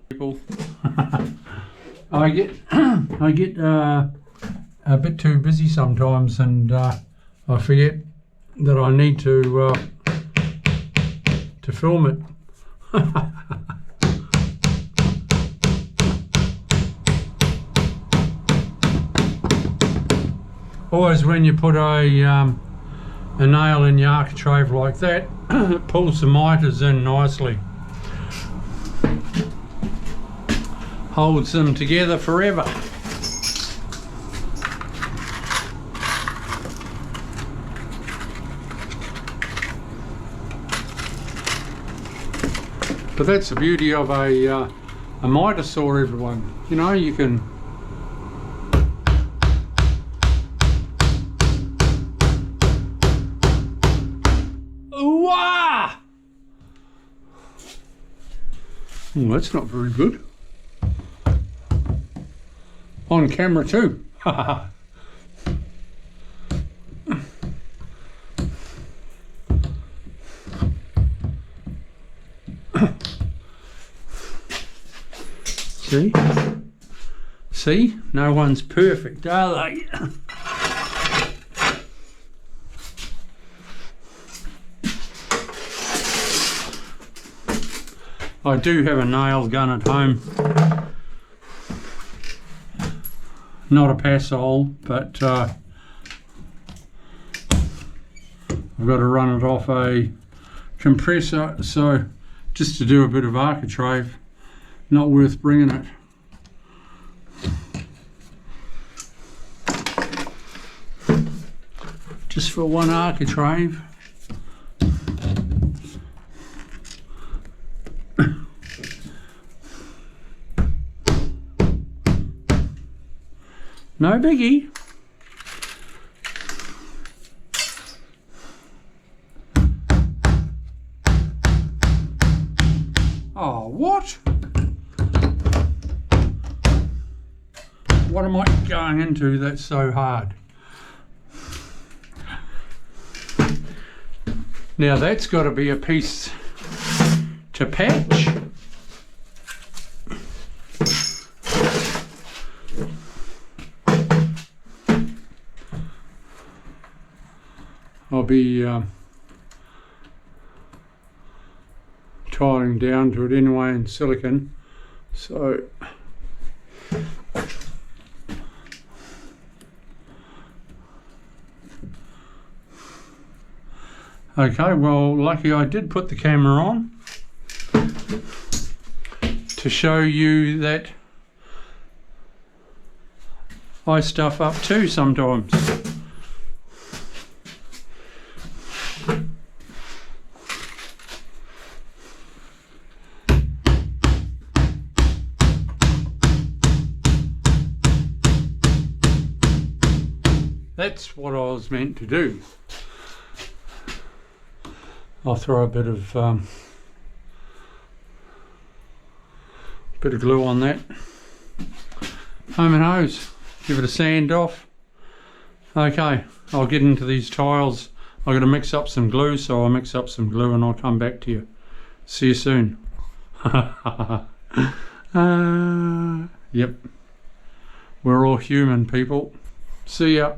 People, I get a bit too busy sometimes, and I forget that I need to film it. Always when you put a nail in your architrave like that, it pulls the mitres in nicely. Holds them together forever. But that's the beauty of a mitre saw, everyone. You know, you can ooh-ah! Oh, that's not very good. On camera too. See? See? No one's perfect, are they? I do have a nail gun at home. Not a Passol, but I've got to run it off a compressor, so just to do a bit of architrave, not worth bringing it. Just for one architrave. No biggie. Oh, what? What am I going into that's so hard? Now that's got to be a piece to patch. I'll be tiling down to it anyway in silicone, so okay, well, lucky I did put the camera on to show you that I stuff up too sometimes. That's what I was meant to do. I'll throw a bit of glue on that. Home and hose. Give it a sand off. Okay, I'll get into these tiles. I've got to mix up some glue, so I'll mix up some glue and I'll come back to you. See you soon. Yep. We're all human, people. See ya.